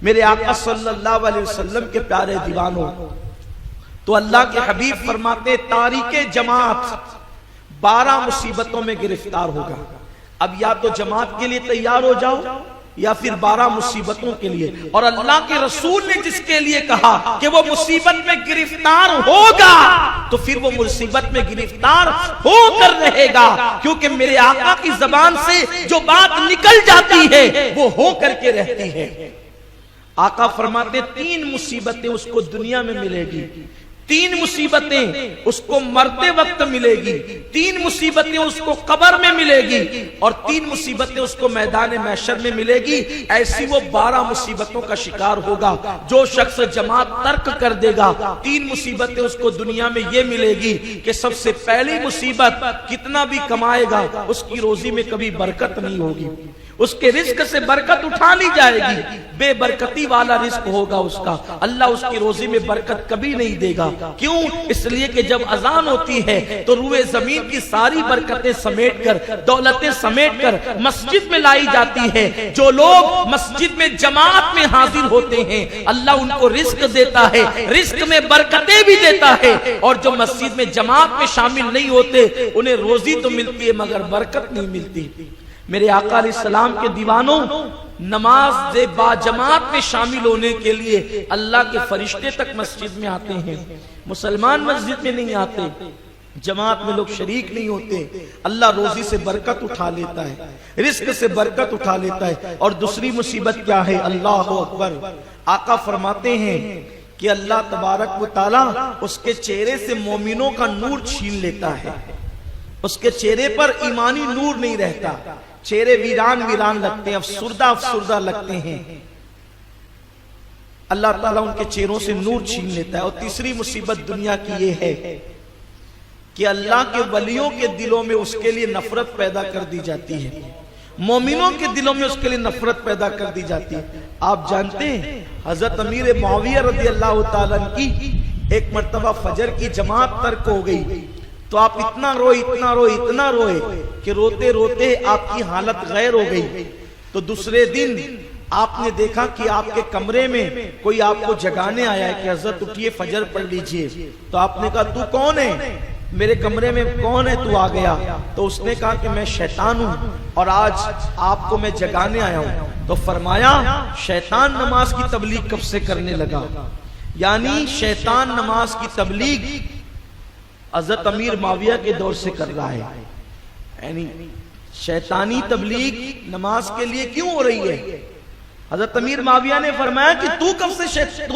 میرے آقا صلی اللہ علیہ وسلم کے پیارے دیوانوں، تو اللہ کے حبیب فرماتے تاریک جماعت 12 مصیبتوں میں گرفتار ہوگا۔ اب یا تو جماعت کے لیے تیار ہو جاؤ یا پھر 12 مصیبتوں کے لیے، اور اللہ کے رسول نے جس کے لیے کہا کہ وہ مصیبت میں گرفتار ہوگا تو پھر وہ مصیبت میں گرفتار ہو کر رہے گا، کیونکہ میرے آقا کی زبان سے جو بات نکل جاتی ہے وہ ہو کر کے رہتی ہے۔ آقا فرماتے 3 مصیبتیں اس کو دنیا میں ملے گی، 3 مصیبتیں اس کو مرتے وقت ملے گی، 3 مصیبتیں اس کو قبر میں ملے گی، اور 3 مصیبتیں اس کو میدان محشر میں ملے گی۔ ایسی وہ 12 مصیبتوں کا شکار ہوگا۔ جو شخص جماعت ترک کر دے گا 3 مصیبتیں اس کو دنیا میں یہ ملے گی کہ سب سے پہلی مصیبت، کتنا بھی کمائے گا اس کی روزی میں کبھی برکت نہیں ہوگی، اس کے رزق سے برکت اٹھا لی جائے گی، بے برکتی والا رزق ہوگا اس کا، اللہ اس کی روزی میں برکت کبھی نہیں دے گا۔ کیوں؟ اس لیے کہ جب اذان ہوتی ہے تو روئے زمین کی ساری برکتیں سمیٹ کر، دولتیں سمیٹ کر مسجد میں لائی جاتی ہے۔ جو لوگ مسجد میں جماعت میں حاضر ہوتے ہیں اللہ ان کو رزق دیتا ہے، رزق میں برکتیں بھی دیتا ہے، اور جو مسجد میں جماعت میں شامل نہیں ہوتے انہیں روزی تو ملتی ہے مگر برکت نہیں ملتی۔ میرے آقا علیہ السلام کے دیوانوں، نماز با جماعت میں شامل ہونے کے لیے اللہ کے فرشتے تک مسجد میں آتے ہیں، مسلمان مسجد میں نہیں آتے، جماعت میں لوگ شریک نہیں ہوتے۔ اللہ روزی سے برکت اٹھا لیتا ہے، رزق سے برکت اٹھا لیتا ہے۔ اور دوسری مصیبت کیا ہے؟ اللہ اکبر۔ آقا فرماتے ہیں کہ اللہ تبارک و تعالی اس کے چہرے سے مومنوں کا نور چھین لیتا ہے، اس کے چہرے پر ایمانی نور نہیں رہتا، چہرے ویران ویران لگتے ہیں، افسردہ افسردہ لگتے ہیں، اللہ تعالیٰ ان کے چہروں سے نور چھین لیتا ہے۔ اور تیسری مصیبت دنیا کی یہ ہے کہ اللہ کے ولیوں کے دلوں میں اس کے لیے نفرت پیدا کر دی جاتی ہے، مومنوں کے دلوں میں اس کے لیے نفرت پیدا کر دی جاتی ہے۔ آپ جانتے ہیں حضرت امیر معاویہ رضی اللہ تعالیٰ کی ایک مرتبہ فجر کی جماعت ترک ہو گئی تو آپ اتنا روئے اتنا روئے اتنا روئے کہ روتے روتے آپ کی حالت غیر ہو گئی۔ تو دوسرے دن آپ نے دیکھا کہ آپ کے کمرے میں کوئی آپ کو جگانے آیا ہے کہ حضرت اٹھیے فجر پڑھ لیجئے۔ تو آپ نے کہا تو کون ہے؟ میرے کمرے میں کون ہے تو آ گیا؟ تو اس نے کہا کہ میں شیطان ہوں اور آج آپ کو میں جگانے آیا ہوں۔ تو فرمایا شیطان نماز کی تبلیغ کب سے کرنے لگا؟ یعنی شیطان نماز کی تبلیغ حضرت امیر معاویہ کے دور سے کر رہا ہے، یعنی شیطانی تبلیغ نماز کے لیے کیوں ہو رہی ہے؟ حضرت امیر معاویہ نے فرمایا کہ تو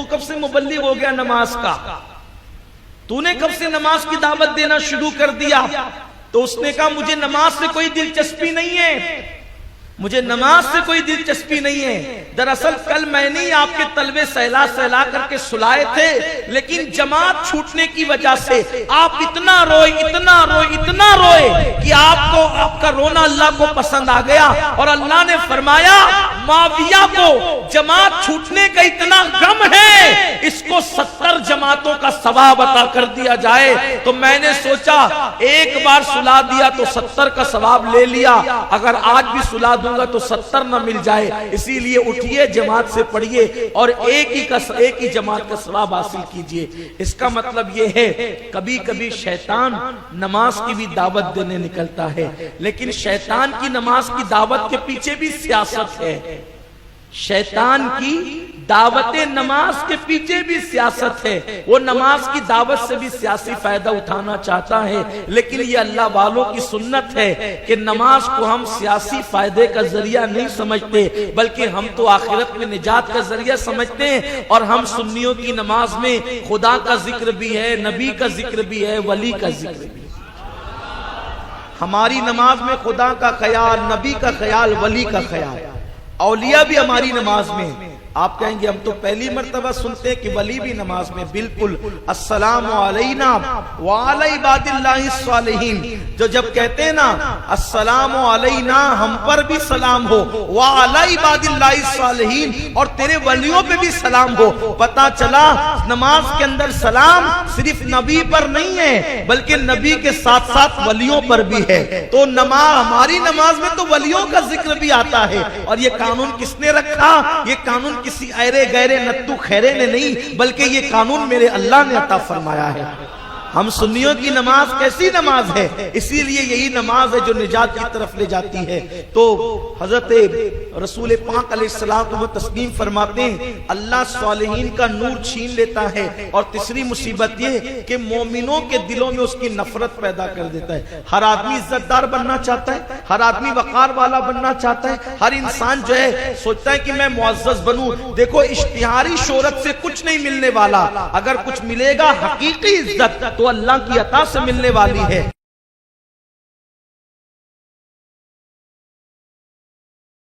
کب سے مبلغ ہو گیا نماز کا؟ تو نے کب سے نماز کی دعوت دینا شروع کر دیا؟ تو اس نے کہا مجھے نماز سے کوئی دلچسپی نہیں ہے، مجھے نماز سے کوئی دلچسپی نہیں ہے۔ دراصل کل میں نے آپ کے طلبے سہلا سہلا کر کے سلائے تھے، لیکن جماعت چھوٹنے کی وجہ سے آپ اتنا روئے اتنا روئے اتنا روئے کہ آپ کا رونا اللہ کو پسند آ گیا، اور اللہ نے فرمایا معاویہ کو جماعت چھوٹنے کا اتنا غم ہے، اس کو 70 جماعتوں کا ثواب عطا کر دیا جائے۔ تو میں نے سوچا ایک بار سلا دیا تو 70 کا ثواب لے لیا، اگر آج بھی سلا دوں گا تو 70 نہ مل جائے، اسی لیے اٹھیے جماعت سے پڑھیے اور ایک ہی جماعت کا ثواب حاصل کیجئے۔ اس کا مطلب یہ ہے کبھی کبھی شیطان نماز کی بھی دعوت دینے نکلتا ہے، لیکن شیطان کی نماز کی دعوت کے پیچھے بھی سیاست ہے، شیطان کی دعوت نماز کے پیچھے بھی سیاست ہے، وہ نماز کی دعوت سے بھی سیاسی فائدہ اٹھانا چاہتا ہے، لیکن یہ اللہ والوں کی سنت ہے کہ نماز کو ہم سیاسی فائدے کا ذریعہ نہیں سمجھتے، بلکہ ہم تو آخرت میں نجات کا ذریعہ سمجھتے ہیں۔ اور ہم سنیوں کی نماز میں خدا کا ذکر بھی ہے، نبی کا ذکر بھی ہے، ولی کا ذکر بھی ہے۔ ہماری نماز میں خدا کا خیال، نبی کا خیال، ولی کا خیال، اولیاء بھی ہماری نماز میں۔ آپ کہیں گے ہم تو پہلی مرتبہ سنتے ہیں کہ ولی بھی نماز میں، بالکل۔ السلام علینا وعلی عباد اللہ الصالحین، جو جب کہتے ہیں نا السلام علینا ہم پر بھی سلام ہو، وعلی عباد اللہ الصالحین اور تیرے ولیوں پہ بھی سلام ہو، پتہ چلا نماز کے اندر سلام صرف نبی پر نہیں ہے بلکہ نبی کے ساتھ ساتھ ولیوں پر بھی ہے۔ تو ہماری نماز میں تو ولیوں کا ذکر بھی آتا ہے، اور یہ قانون کس نے رکھا؟ یہ قانون کسی ایرے گیرے نتو خیرے نے نہیں، بلکہ یہ قانون میرے اللہ نے عطا فرمایا ہے۔ ہم سنیوں کی نماز کیسی نماز ہے؟ اسی لیے یہی نماز ہے جو نجات کی طرف لے جاتی ہے۔ تو حضرت رسول پاک علیہ السلام تسلیم فرماتے ہیں اللہ صالحین کا نور چھین لیتا ہے، اور تیسری مصیبت یہ کہ مومنوں کے دلوں میں اس کی نفرت پیدا کر دیتا ہے۔ ہر آدمی عزت دار بننا چاہتا ہے، ہر آدمی وقار والا بننا چاہتا ہے، ہر انسان جو ہے سوچتا ہے کہ میں معزز بنوں۔ دیکھو اشتہاری شہرت سے کچھ نہیں ملنے والا، اگر کچھ ملے گا حقیقی عزت تو اللہ کی عطا سے ملنے والی ہے۔